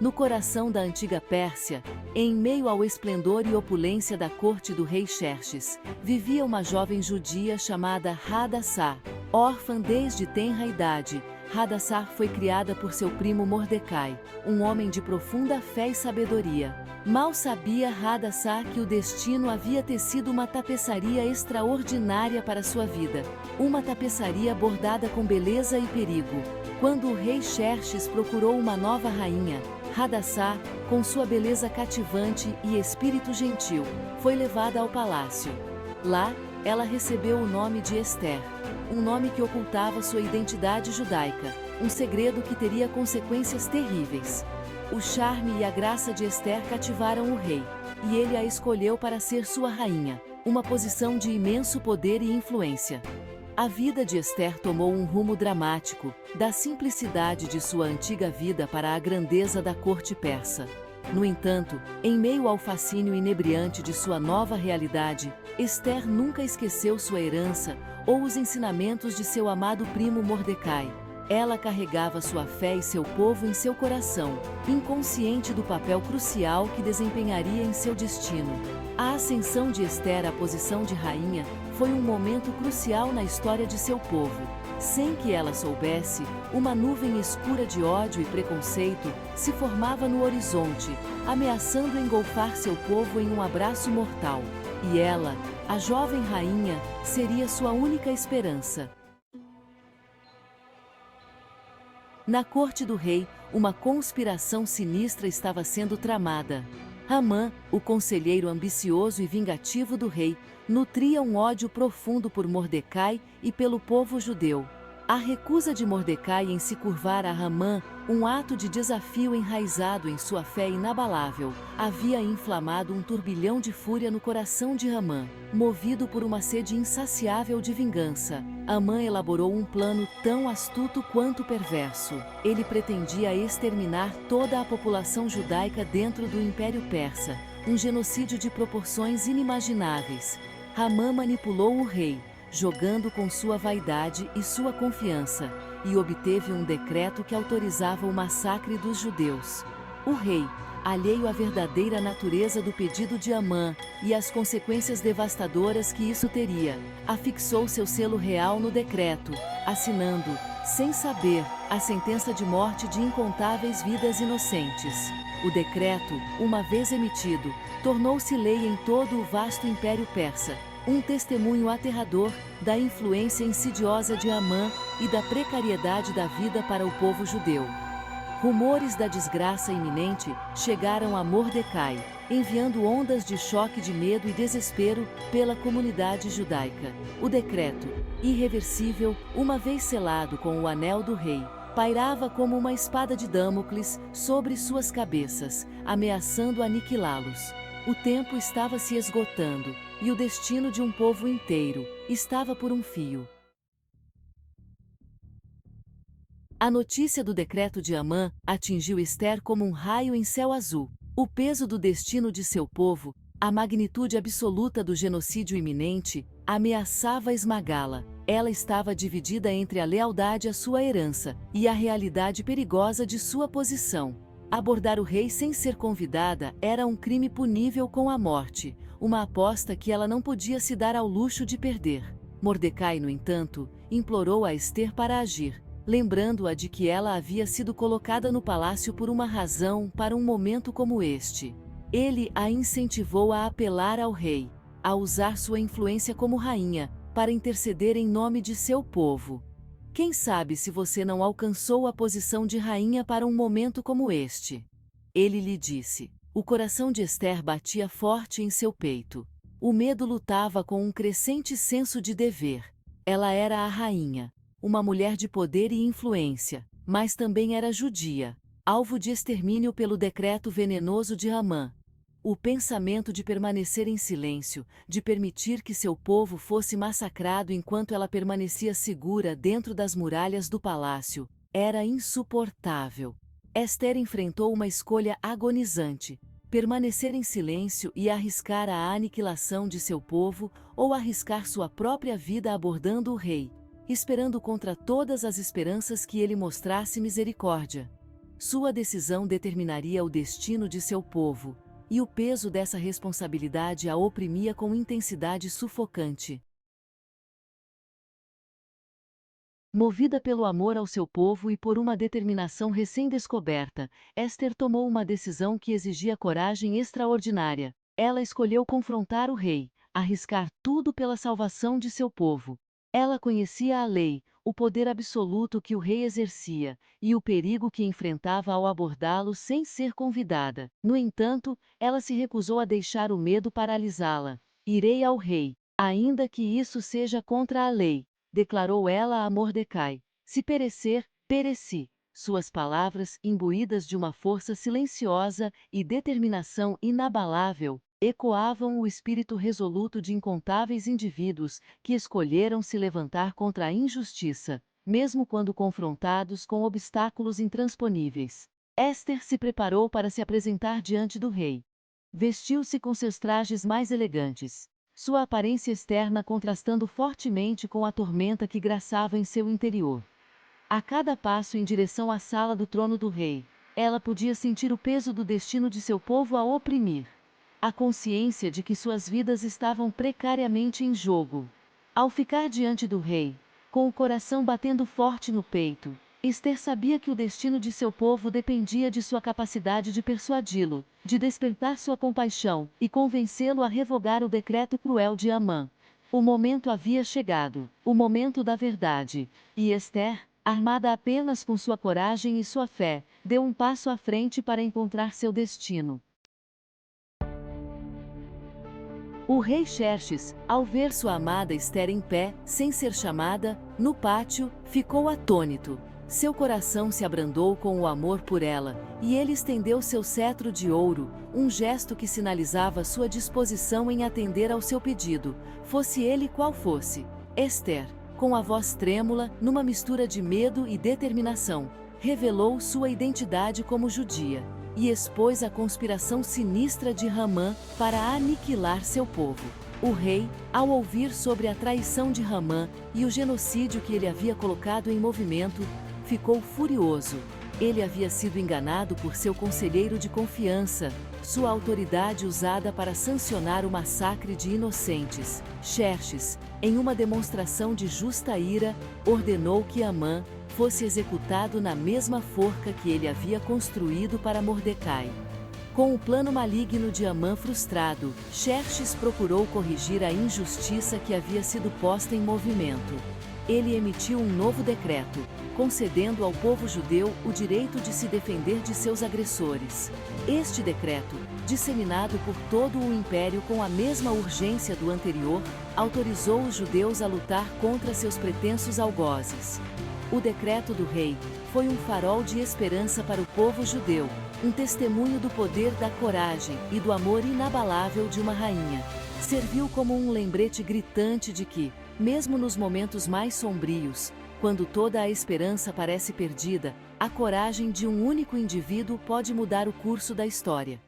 No coração da antiga Pérsia, em meio ao esplendor e opulência da corte do rei Xerxes, vivia uma jovem judia chamada Hadassah. Órfã desde tenra idade, Hadassah foi criada por seu primo Mordecai, um homem de profunda fé e sabedoria. Mal sabia Hadassah que o destino havia tecido uma tapeçaria extraordinária para sua vida. Uma tapeçaria bordada com beleza e perigo. Quando o rei Xerxes procurou uma nova rainha, Hadassah, com sua beleza cativante e espírito gentil, foi levada ao palácio. Lá, ela recebeu o nome de Ester, um nome que ocultava sua identidade judaica, um segredo que teria consequências terríveis. O charme e a graça de Ester cativaram o rei, e ele a escolheu para ser sua rainha, uma posição de imenso poder e influência. A vida de Ester tomou um rumo dramático, da simplicidade de sua antiga vida para a grandeza da corte persa. No entanto, em meio ao fascínio inebriante de sua nova realidade, Ester nunca esqueceu sua herança ou os ensinamentos de seu amado primo Mordecai. Ela carregava sua fé e seu povo em seu coração, inconsciente do papel crucial que desempenharia em seu destino. A ascensão de Ester à posição de rainha foi um momento crucial na história de seu povo. Sem que ela soubesse, uma nuvem escura de ódio e preconceito se formava no horizonte, ameaçando engolfar seu povo em um abraço mortal. E ela, a jovem rainha, seria sua única esperança. Na corte do rei, uma conspiração sinistra estava sendo tramada. Amã, o conselheiro ambicioso e vingativo do rei, nutria um ódio profundo por Mordecai e pelo povo judeu. A recusa de Mordecai em se curvar a Amã, um ato de desafio enraizado em sua fé inabalável, havia inflamado um turbilhão de fúria no coração de Amã. Movido por uma sede insaciável de vingança, Amã elaborou um plano tão astuto quanto perverso. Ele pretendia exterminar toda a população judaica dentro do Império Persa, um genocídio de proporções inimagináveis. Amã manipulou o rei, jogando com sua vaidade e sua confiança, e obteve um decreto que autorizava o massacre dos judeus. O rei, alheio à verdadeira natureza do pedido de Amã e às consequências devastadoras que isso teria, afixou seu selo real no decreto, assinando, sem saber, a sentença de morte de incontáveis vidas inocentes. O decreto, uma vez emitido, tornou-se lei em todo o vasto Império Persa, um testemunho aterrador da influência insidiosa de Amã e da precariedade da vida para o povo judeu. Rumores da desgraça iminente chegaram a Mordecai, enviando ondas de choque de medo e desespero pela comunidade judaica. O decreto, irreversível, uma vez selado com o anel do rei, pairava como uma espada de Damocles sobre suas cabeças, ameaçando aniquilá-los. O tempo estava se esgotando, e o destino de um povo inteiro estava por um fio. A notícia do decreto de Amã atingiu Ester como um raio em céu azul. O peso do destino de seu povo, a magnitude absoluta do genocídio iminente, ameaçava esmagá-la. Ela estava dividida entre a lealdade à sua herança e a realidade perigosa de sua posição. Abordar o rei sem ser convidada era um crime punível com a morte, uma aposta que ela não podia se dar ao luxo de perder. Mordecai, no entanto, implorou a Ester para agir, lembrando-a de que ela havia sido colocada no palácio por uma razão para um momento como este. Ele a incentivou a apelar ao rei, a usar sua influência como rainha, para interceder em nome de seu povo. Quem sabe se você não alcançou a posição de rainha para um momento como este? Ele lhe disse. O coração de Ester batia forte em seu peito. O medo lutava com um crescente senso de dever. Ela era a rainha, uma mulher de poder e influência, mas também era judia, alvo de extermínio pelo decreto venenoso de Amã. O pensamento de permanecer em silêncio, de permitir que seu povo fosse massacrado enquanto ela permanecia segura dentro das muralhas do palácio, era insuportável. Ester enfrentou uma escolha agonizante: permanecer em silêncio e arriscar a aniquilação de seu povo, ou arriscar sua própria vida abordando o rei, esperando contra todas as esperanças que ele mostrasse misericórdia. Sua decisão determinaria o destino de seu povo, e o peso dessa responsabilidade a oprimia com intensidade sufocante. Movida pelo amor ao seu povo e por uma determinação recém-descoberta, Esther tomou uma decisão que exigia coragem extraordinária. Ela escolheu confrontar o rei, arriscar tudo pela salvação de seu povo. Ela conhecia a lei, o poder absoluto que o rei exercia, e o perigo que enfrentava ao abordá-lo sem ser convidada. No entanto, ela se recusou a deixar o medo paralisá-la. Irei ao rei, ainda que isso seja contra a lei, declarou ela a Mordecai. Se perecer, pereci. Suas palavras, imbuídas de uma força silenciosa e determinação inabalável, ecoavam o espírito resoluto de incontáveis indivíduos que escolheram se levantar contra a injustiça, mesmo quando confrontados com obstáculos intransponíveis. Esther se preparou para se apresentar diante do rei. Vestiu-se com seus trajes mais elegantes, sua aparência externa contrastando fortemente com a tormenta que graçava em seu interior. A cada passo em direção à sala do trono do rei, ela podia sentir o peso do destino de seu povo a oprimir. A consciência de que suas vidas estavam precariamente em jogo. Ao ficar diante do rei, com o coração batendo forte no peito, Esther sabia que o destino de seu povo dependia de sua capacidade de persuadi-lo, de despertar sua compaixão e convencê-lo a revogar o decreto cruel de Amã. O momento havia chegado, o momento da verdade, e Esther, armada apenas com sua coragem e sua fé, deu um passo à frente para encontrar seu destino. O rei Xerxes, ao ver sua amada Esther em pé, sem ser chamada, no pátio, ficou atônito. Seu coração se abrandou com o amor por ela, e ele estendeu seu cetro de ouro, um gesto que sinalizava sua disposição em atender ao seu pedido, fosse ele qual fosse. Esther, com a voz trêmula, numa mistura de medo e determinação, revelou sua identidade como judia e expôs a conspiração sinistra de Hamã para aniquilar seu povo. O rei, ao ouvir sobre a traição de Hamã e o genocídio que ele havia colocado em movimento, ficou furioso. Ele havia sido enganado por seu conselheiro de confiança, sua autoridade usada para sancionar o massacre de inocentes. Xerxes, em uma demonstração de justa ira, ordenou que Amã fosse executado na mesma forca que ele havia construído para Mordecai. Com o plano maligno de Amã frustrado, Xerxes procurou corrigir a injustiça que havia sido posta em movimento. Ele emitiu um novo decreto, concedendo ao povo judeu o direito de se defender de seus agressores. Este decreto, disseminado por todo o império com a mesma urgência do anterior, autorizou os judeus a lutar contra seus pretensos algozes. O decreto do rei foi um farol de esperança para o povo judeu, um testemunho do poder da coragem e do amor inabalável de uma rainha. Serviu como um lembrete gritante de que, mesmo nos momentos mais sombrios, quando toda a esperança parece perdida, a coragem de um único indivíduo pode mudar o curso da história.